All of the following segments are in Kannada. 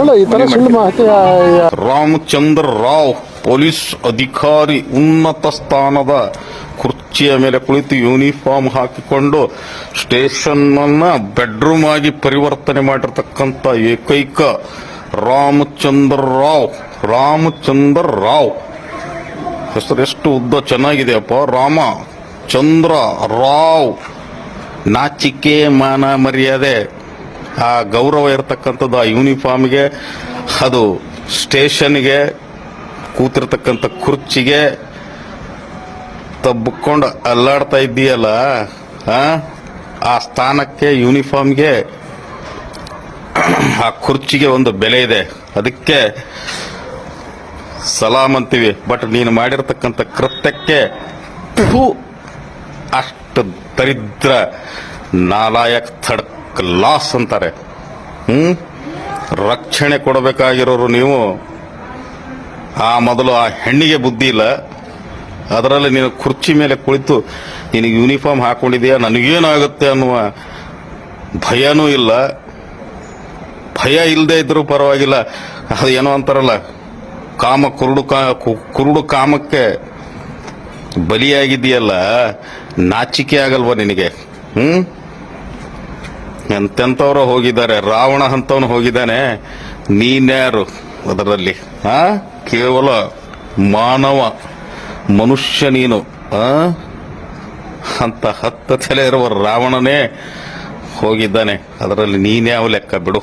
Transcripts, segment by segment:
ಈ ತರ ಸುಳ್ಳು ಮಾಹಿತಿ ರಾಮಚಂದ್ರ ರಾವ್ ಪೊಲೀಸ್ ಅಧಿಕಾರಿ ಉನ್ನತ ಸ್ಥಾನದ ಕುರ್ಚಿಯ ಮೇಲೆ ಕುಳಿತು ಯೂನಿಫಾರ್ಮ್ ಹಾಕಿಕೊಂಡು ಸ್ಟೇಷನ್ ಅನ್ನ ಬೆಡ್ರೂಮ್ ಆಗಿ ಪರಿವರ್ತನೆ ಮಾಡಿರ್ತಕ್ಕಂಥ ಏಕೈಕ ರಾಮಚಂದ್ರ ರಾವ್ ಹೆಸರು ಎಷ್ಟು ಉದ್ದ ಚೆನ್ನಾಗಿದೆಯಪ್ಪ. ರಾಮಚಂದ್ರ ರಾವ್. ನಾಚಿಕೆ ಮಾನ ಮರ್ಯಾದೆ ಆ ಗೌರವ ಇರತಕ್ಕಂಥದ್ದು ಆ ಯೂನಿಫಾರ್ಮ್ಗೆ, ಅದು ಸ್ಟೇಷನ್ಗೆ, ಕೂತಿರ್ತಕ್ಕಂಥ ಕುರ್ಚಿಗೆ ತಬ್ಬಿಕೊಂಡು ಅಲ್ಲಾಡ್ತಾ ಇದ್ದೀಯಲ್ಲ, ಆ ಸ್ಥಾನಕ್ಕೆ, ಯೂನಿಫಾರ್ಮ್ಗೆ, ಆ ಕುರ್ಚಿಗೆ ಒಂದು ಬೆಲೆ ಇದೆ. ಅದಕ್ಕೆ ಸಲಾಮ್ ಅಂತೀವಿ. ಬಟ್ ನೀನು ಮಾಡಿರ್ತಕ್ಕಂಥ ಕೃತ್ಯಕ್ಕೆ ಅಷ್ಟು ದರಿದ್ರ ನಾಲಾಯಕ್ ಥರ್ಡ್ ಕ್ಲಾಸ್ ಅಂತಾರೆ. ರಕ್ಷಣೆ ಕೊಡಬೇಕಾಗಿರೋರು ನೀವು. ಮೊದಲು ಆ ಹೆಣ್ಣಿಗೆ ಬುದ್ಧಿ ಇಲ್ಲ, ಅದರಲ್ಲಿ ನೀನು ಕುರ್ಚಿ ಮೇಲೆ ಕುಳಿತು ನಿನಗೆ ಯೂನಿಫಾರ್ಮ್ ಹಾಕೊಂಡಿದೆಯಾ, ನನಗೇನಾಗುತ್ತೆ ಅನ್ನುವ ಭಯನೂ ಇಲ್ಲ. ಭಯ ಇಲ್ಲದೆ ಇದ್ರೂ ಪರವಾಗಿಲ್ಲ, ಅದು ಏನೋ ಅಂತಾರಲ್ಲ, ಕುರುಡು ಕಾಮಕ್ಕೆ ಬಲಿಯಾಗಿದೆಯಲ್ಲ, ನಾಚಿಕೆ ಆಗಲ್ವ ನಿನಗೆ? ಎಂತೆಂಥವ್ರು ಹೋಗಿದ್ದಾರೆ, ರಾವಣ ಅಂತವನು ಹೋಗಿದ್ದಾನೆ, ನೀನ್ಯಾರು ಅದರಲ್ಲಿ? ಕೇವಲ ಮನುಷ್ಯ ನೀನು ಅಂತ 10 ತಲೆ ಇರುವ ರಾವಣನೇ ಹೋಗಿದ್ದಾನೆ, ಅದರಲ್ಲಿ ನೀನ್ಯಾವ ಲೆಕ್ಕ ಬಿಡು.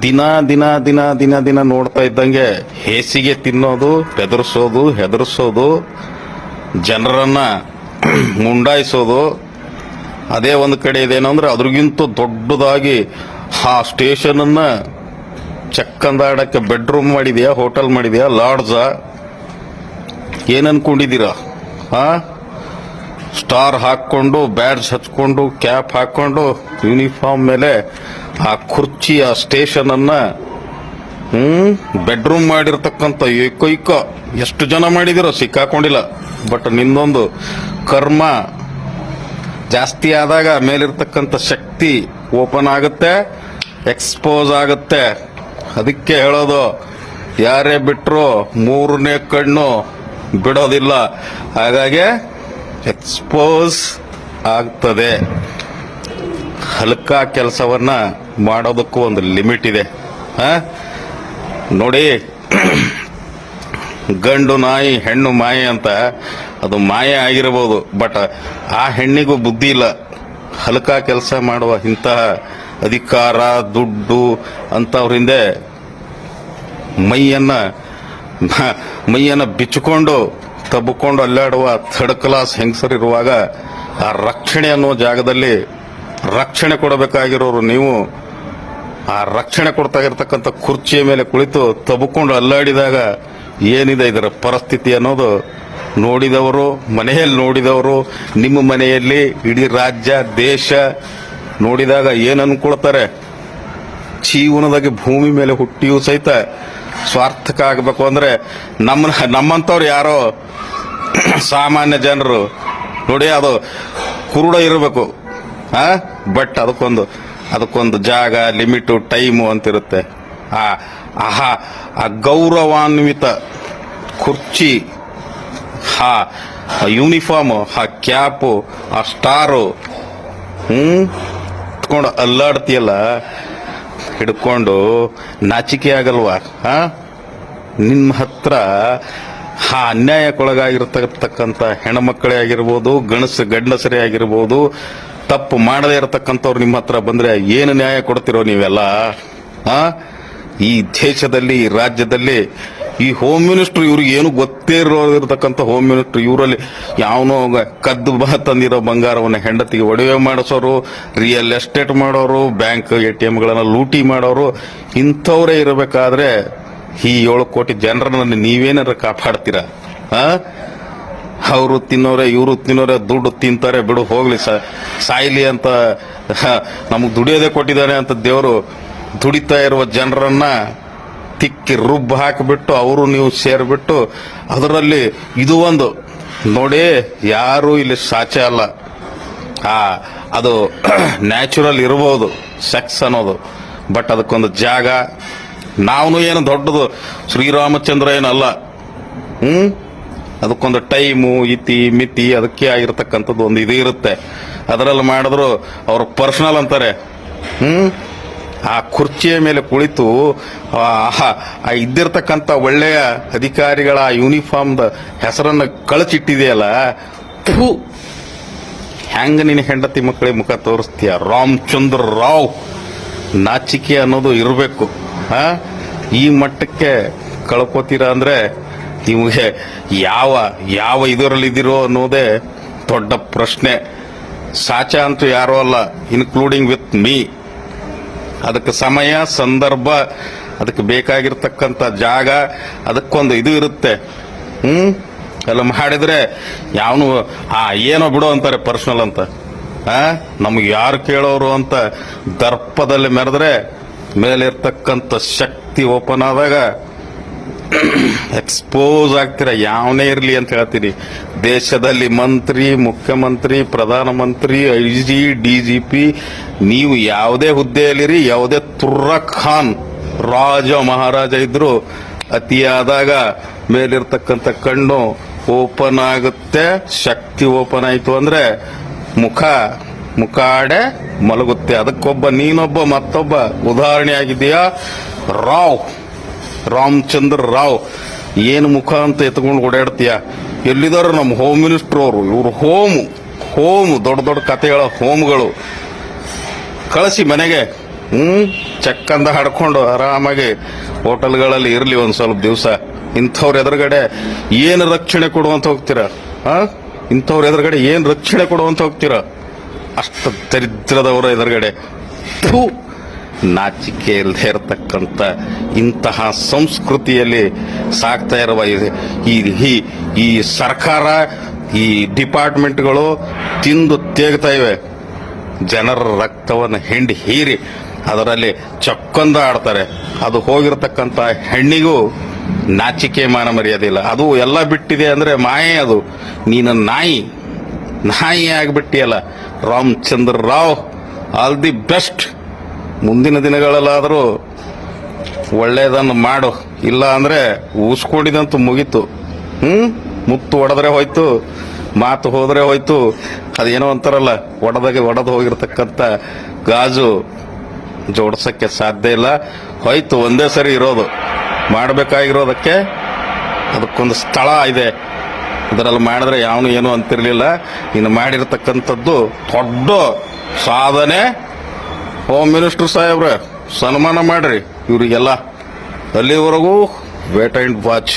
ದಿನ ದಿನ ದಿನ ದಿನ ದಿನ ನೋಡ್ತಾ ಇದ್ದಂಗೆ ಹೇಸಿಗೆ ತಿನ್ನೋದು, ಹೆದರ್ಸೋದು, ಜನರನ್ನ ಮುಂಡಾಯಿಸೋದು. ಅದೇ ಒಂದು ಕಡೆ ಇದೇನು ಅಂದ್ರೆ ಅದ್ರಿಗಿಂತ ದೊಡ್ಡದಾಗಿ ಆ ಸ್ಟೇಷನ್ ಅನ್ನ ಚಕ್ಕಂದಾಡಕ್ಕೆ ಬೆಡ್ರೂಮ್ ಮಾಡಿದ್ಯಾ, ಹೋಟೆಲ್ ಮಾಡಿದ್ಯಾ, ಲಾಡ್ಜ, ಏನ್ ಅನ್ಕೊಂಡಿದ್ದೀರಾ? ಸ್ಟಾರ್ ಹಾಕೊಂಡು, ಬ್ಯಾಡ್ಜ್ ಹಚ್ಕೊಂಡು, ಕ್ಯಾಪ್ ಹಾಕೊಂಡು, ಯೂನಿಫಾರ್ಮ್ ಮೇಲೆ ಆ ಕುರ್ಚಿ, ಆ ಸ್ಟೇಷನ್ ಅನ್ನ ಬೆಡ್ರೂಮ್ ಮಾಡಿರ್ತಕ್ಕಂಥ ಏಕೈಕ, ಎಷ್ಟು ಜನ ಮಾಡಿದಿರೋ ಸಿಕ್ಕಾಕೊಂಡಿಲ್ಲ. ಬಟ್ ನಿಂದೊಂದು ಕರ್ಮ ಜಾಸ್ತಿ ಆದಾಗ ಮೇಲಿರ್ತಕ್ಕಂಥ ಶಕ್ತಿ ಓಪನ್ ಆಗುತ್ತೆ, ಎಕ್ಸ್ಪೋಸ್ ಆಗುತ್ತೆ. ಅದಕ್ಕೆ ಹೇಳೋದು, ಯಾರೇ ಬಿಟ್ರು 3ನೇ ಕಣ್ಣು ಬಿಡೋದಿಲ್ಲ. ಹಾಗಾಗಿ ಎಕ್ಸ್ಪೋಸ್ ಆಗ್ತದೆ. ಹಲ್ಕ ಕೆಲಸವನ್ನ ಮಾಡೋದಕ್ಕೂ ಒಂದು ಲಿಮಿಟ್ ಇದೆ. ನೋಡಿ, ಗಂಡು ನಾಯಿ ಹೆಣ್ಣು ಮಾಯೆ ಅಂತ, ಅದು ಮಾಯೆ ಆಗಿರಬಹುದು, ಬಟ್ ಆ ಹೆಣ್ಣಿಗೂ ಬುದ್ಧಿ ಇಲ್ಲ. ಹಲ್ಕ ಕೆಲಸ ಮಾಡುವ ಇಂತಹ ಅಧಿಕಾರ, ದುಡ್ಡು ಅಂತವ್ರ ಹಿಂದೆ ಮೈಯನ್ನ ಬಿಚ್ಚಿಕೊಂಡು ತಬ್ಬಿಕೊಂಡು ಅಲ್ಲಾಡುವ ಥರ್ಡ್ ಕ್ಲಾಸ್ ಹೆಂಗಸರಿರುವಾಗ ಆ ರಕ್ಷಣೆ ಅನ್ನೋ ಜಾಗದಲ್ಲಿ ರಕ್ಷಣೆ ಕೊಡಬೇಕಾಗಿರೋರು ನೀವು. ಆ ರಕ್ಷಣೆ ಕೊಡ್ತಾ ಇರತಕ್ಕಂಥ ಕುರ್ಚಿಯ ಮೇಲೆ ಕುಳಿತು ತಬ್ಬಿಕೊಂಡು ಅಲ್ಲಾಡಿದಾಗ ಏನಿದೆ ಇದರ ಪರಿಸ್ಥಿತಿ ಅನ್ನೋದು ನೋಡಿದವರು, ಮನೆಯಲ್ಲಿ ನೋಡಿದವರು, ನಿಮ್ಮ ಮನೆಯಲ್ಲಿ ಇಡೀ ರಾಜ್ಯ ದೇಶ ನೋಡಿದಾಗ ಏನ್ ಅನ್ಕೊಳ್ತಾರೆ? ಜೀವನದಾಗಿ ಭೂಮಿ ಮೇಲೆ ಹುಟ್ಟಿಯೂ ಸಹಿತ ಸ್ವಾರ್ಥಕ ಆಗಬೇಕು ಅಂದ್ರೆ ನಮ್ಮಂತವ್ರು ಯಾರೋ ಸಾಮಾನ್ಯ ಜನರು ನೋಡಿ, ಅದು ಕುರುಡ ಇರಬೇಕು. ಬಟ್ ಅದಕ್ಕೊಂದು ಜಾಗ, ಲಿಮಿಟು, ಟೈಮು ಅಂತಿರುತ್ತೆ. ಆ ಗೌರವಾನ್ವಿತ ಕುರ್ಚಿ, ಆ ಯೂನಿಫಾರ್ಮ್, ಆ ಕ್ಯಾಪು, ಆ ಸ್ಟಾರು ಹಿಡ್ಕೊಂಡು ಅಲ್ಲಾಡ್ತೀಯಲ್ಲ, ಹಿಡ್ಕೊಂಡು ನಾಚಿಕೆ ಆಗಲ್ವಾ? ನಿಮ್ಮ ಹತ್ರ ಆ ಅನ್ಯಾಯಕ್ಕೊಳಗಾಗಿರ್ತಕ್ಕಂಥ ಹೆಣ್ಮಕ್ಕಳೇ ಆಗಿರ್ಬೋದು, ಗಂಡಸರೇ ಆಗಿರ್ಬೋದು, ತಪ್ಪು ಮಾಡದೇ ಇರತಕ್ಕಂಥವ್ರು ನಿಮ್ಮ ಹತ್ರ ಬಂದ್ರೆ ಏನು ನ್ಯಾಯ ಕೊಡ್ತಿರೋ ನೀವೆಲ್ಲ? ಈ ದೇಶದಲ್ಲಿ, ಈ ರಾಜ್ಯದಲ್ಲಿ ಈ ಹೋಮ್ ಮಿನಿಸ್ಟರ್, ಇವ್ರಿಗೆ ಏನು ಗೊತ್ತೇ ಇರತಕ್ಕಂಥ ಹೋಮ್ ಮಿನಿಸ್ಟರ್, ಇವರಲ್ಲಿ ಯಾವನೋ ಕದ್ದು ತಂದಿರೋ ಬಂಗಾರವನ್ನು ಹೆಂಡತಿಗೆ ಒಡವೆ ಮಾಡಿಸೋರು, ರಿಯಲ್ ಎಸ್ಟೇಟ್ ಮಾಡೋರು, ಬ್ಯಾಂಕ್ ATMಗಳನ್ನ ಲೂಟಿ ಮಾಡೋರು, ಇಂಥವ್ರೇ ಇರಬೇಕಾದ್ರೆ ಈ 7 ಕೋಟಿ ಜನರನ್ನ ನೀವೇನಾರ ಕಾಪಾಡ್ತೀರಾ? ಅವರು ತಿನ್ನೋರೆ, ಇವರು ತಿನ್ನೋರೆ, ದುಡ್ಡು ತಿಂತಾರೆ, ಬಿಡು ಹೋಗ್ಲಿ, ಸಾಯ್ಲಿ ಅಂತ ನಮಗ್ ದುಡಿಯೋದೇ ಕೊಟ್ಟಿದ್ದಾನೆ ಅಂತ ದೇವರು ದುಡಿತಾ ಇರುವ ಜನರನ್ನ ತಿಕ್ಕಿ ರುಬ್ಬ ಹಾಕಿಬಿಟ್ಟು ಅವರು ನೀವು ಸೇರ್ಬಿಟ್ಟು ಅದರಲ್ಲಿ ಇದು ಒಂದು ನೋಡಿ, ಯಾರು ಇಲ್ಲಿ ಸಾಚೆ ಅಲ್ಲ. ಅದು ನ್ಯಾಚುರಲ್ ಇರಬಹುದು ಸೆಕ್ಸ್ ಅನ್ನೋದು, ಬಟ್ ಅದಕ್ಕೊಂದು ಜಾಗ. ನಾವು ಏನು ದೊಡ್ಡದು ಶ್ರೀರಾಮಚಂದ್ರ ಏನಲ್ಲ. ಅದಕ್ಕೊಂದು ಟೈಮು ಇತಿ ಮಿತಿ ಅದಕ್ಕೆ ಆಗಿರ್ತಕ್ಕಂಥದ್ದು ಒಂದು ಇದು ಇರುತ್ತೆ. ಅದರಲ್ಲಿ ಮಾಡಿದ್ರು ಅವ್ರ ಪರ್ಸನಲ್ ಅಂತಾರೆ. ಆ ಕುರ್ಚಿಯ ಮೇಲೆ ಕುಳಿತು ಆ ಇದ್ದಿರ್ತಕ್ಕಂಥ ಒಳ್ಳೆಯ ಅಧಿಕಾರಿಗಳ ಯೂನಿಫಾರ್ಮ್ದ ಹೆಸರನ್ನು ಕಳಚಿಟ್ಟಿದೆಯಲ್ಲ, ಹೆಂಗ ನಿನ್ನ ಹೆಂಡತಿ ಮಕ್ಕಳಿಗೆ ಮುಖ ತೋರಿಸ್ತೀಯ? ರಾಮಚಂದ್ರ ರಾವ್, ನಾಚಿಕೆ ಅನ್ನೋದು ಇರಬೇಕು. ಈ ಮಟ್ಟಕ್ಕೆ ಕಳ್ಕೋತೀರಾ ಅಂದ್ರೆ ನಿಮಗೆ ಯಾವ ಇದರಲ್ಲಿದ್ದೀರೋ ಅನ್ನೋದೇ ದೊಡ್ಡ ಪ್ರಶ್ನೆ. ಸಾಚ ಅಂತೂ ಯಾರೋ ಅಲ್ಲ, ಇನ್ಕ್ಲೂಡಿಂಗ್ ವಿತ್ ಮೀ. ಅದಕ್ಕೆ ಸಮಯ, ಸಂದರ್ಭ, ಅದಕ್ಕೆ ಬೇಕಾಗಿರ್ತಕ್ಕಂಥ ಜಾಗ, ಅದಕ್ಕೊಂದು ಇದು ಇರುತ್ತೆ. ಎಲ್ಲ ಮಾಡಿದ್ರೆ ಯಾವನು ಏನೋ ಬಿಡು ಅಂತಾರೆ ಪರ್ಸನಲ್ ಅಂತ. ನಮ್ಗೆ ಯಾರು ಕೇಳೋರು ಅಂತ ದರ್ಪದಲ್ಲಿ ಮೆರೆದ್ರೆ ಮೇಲಿರ್ತಕ್ಕಂಥ ಶಕ್ತಿ ಓಪನ್ ಆದಾಗ ಎಕ್ಸ್ಪೋಸ್ ಆಗ್ತೀರ. ಯಾವನೇ ಇರಲಿ ಅಂತ ಹೇಳ್ತೀನಿ. ದೇಶದಲ್ಲಿ ಮಂತ್ರಿ, ಮುಖ್ಯಮಂತ್ರಿ, ಪ್ರಧಾನಮಂತ್ರಿ, ಐಜಿ, ಡಿಜಿಪಿ, ನೀವು ಯಾವುದೇ ಹುದ್ದೆಯಲ್ಲಿರಿ, ಯಾವುದೇ ತುರ್ರಕ್ ಖಾನ್ ರಾಜ ಮಹಾರಾಜ ಇದ್ರು ಅತಿಯಾದಾಗ ಮೇಲಿರ್ತಕ್ಕಂಥ ಕಣ್ಣು ಓಪನ್ ಆಗುತ್ತೆ. ಶಕ್ತಿ ಓಪನ್ ಆಯ್ತು ಅಂದ್ರೆ ಮುಖಾಡೆ ಮಲಗುತ್ತೆ. ಅದಕ್ಕೊಬ್ಬ ನೀನೊಬ್ಬ ಮತ್ತೊಬ್ಬ ಉದಾಹರಣೆ ಆಗಿದೆಯಾ? ರಾಮಚಂದ್ರ ರಾವ್. ಏನು ಮುಖ ಅಂತ ಎತ್ಕೊಂಡು ಓಡಾಡ್ತೀಯ? ಎಲ್ಲಿದಾರ ನಮ್ಮ ಹೋಮ್ ಮಿನಿಸ್ಟರ್ ಅವರು? ಇವರು ಹೋಮ್ ದೊಡ್ಡ ದೊಡ್ಡ ಕಥೆಗಳ ಹೋಮ್ಗಳು. ಕಳಿಸಿ ಮನೆಗೆ. ಚಕ್ಕಂದ ಹಾಡ್ಕೊಂಡು ಆರಾಮಾಗಿ ಹೋಟೆಲ್ಗಳಲ್ಲಿ ಇರಲಿ ಒಂದ್ ಸ್ವಲ್ಪ ದಿವಸ. ಇಂಥವ್ರ ಎದುರುಗಡೆ ಏನು ರಕ್ಷಣೆ ಕೊಡುವಂತ ಹೋಗ್ತೀರಾ? ಇಂಥವ್ರ ಎದುರುಗಡೆ ಏನು ರಕ್ಷಣೆ ಕೊಡುವಂತ ಹೋಗ್ತೀರಾ? ಅಷ್ಟು ದರಿದ್ರದವರ ಎದುರುಗಡೆ ನಾಚಿಕೆ ಇಲ್ಲದೆ ಇರತಕ್ಕಂಥ ಇಂತಹ ಸಂಸ್ಕೃತಿಯಲ್ಲಿ ಸಾಕ್ತಾ ಇರುವ ಈ ಸರ್ಕಾರ, ಈ ಡಿಪಾರ್ಟ್ಮೆಂಟ್ಗಳು ತಿಂದು ತೇಗ್ತಾ ಇವೆ. ಜನರ ರಕ್ತವನ್ನು ಹೀರಿ ಅದರಲ್ಲಿ ಚಕ್ಕೊಂದ ಆಡ್ತಾರೆ. ಅದು ಹೋಗಿರತಕ್ಕಂಥ ಹೆಣ್ಣಿಗೂ ನಾಚಿಕೆ ಮಾನ ಮರ್ಯಾದಿಲ್ಲ. ಅದು ಎಲ್ಲ ಬಿಟ್ಟಿದೆ ಅಂದ್ರೆ ಮಾಯೆ. ಅದು ನೀನು ನಾಯಿ ಆಗಿಬಿಟ್ಟಿಯಲ್ಲ. Ramachandra Rao, all the best. ಮುಂದಿನ ದಿನಗಳಲ್ಲಾದರೂ ಒಳ್ಳೇದನ್ನು ಮಾಡು. ಇಲ್ಲ ಅಂದ್ರೆ ಊಸ್ಕೊಂಡಿದಂತೂ ಮುಗೀತು. ಮುತ್ತು ಒಡೆದ್ರೆ ಹೋಯ್ತು, ಮಾತು ಹೋದ್ರೆ ಹೋಯ್ತು. ಅದೇನೋ ಅಂತಾರಲ್ಲ, ಒಡೆದು ಹೋಗಿರ್ತಕ್ಕಂಥ ಗಾಜು ಜೋಡಿಸಕ್ಕೆ ಸಾಧ್ಯ ಇಲ್ಲ. ಹೋಯ್ತು, ಒಂದೇ ಸರಿ ಇರೋದು. ಮಾಡಬೇಕಾಗಿರೋದಕ್ಕೆ ಅದಕ್ಕೊಂದು ಸ್ಥಳ ಇದೆ. ಇದರಲ್ಲಿ ಮಾಡಿದ್ರೆ ಯಾವನು ಏನು ಅಂತಿರ್ಲಿಲ್ಲ. ಇನ್ನು ಮಾಡಿರ್ತಕ್ಕಂಥದ್ದು ದೊಡ್ಡ ಸಾಧನೆ. ಹೋಮ್ ಮಿನಿಸ್ಟರ್ ಸಾಹೇಬ್ರೆ, ಸನ್ಮಾನ ಮಾಡ್ರಿ ಇವರಿಗೆಲ್ಲ. ಅಲ್ಲಿವರೆಗೂ ವೇಟ್ ಅಂಡ್ ವಾಚ್.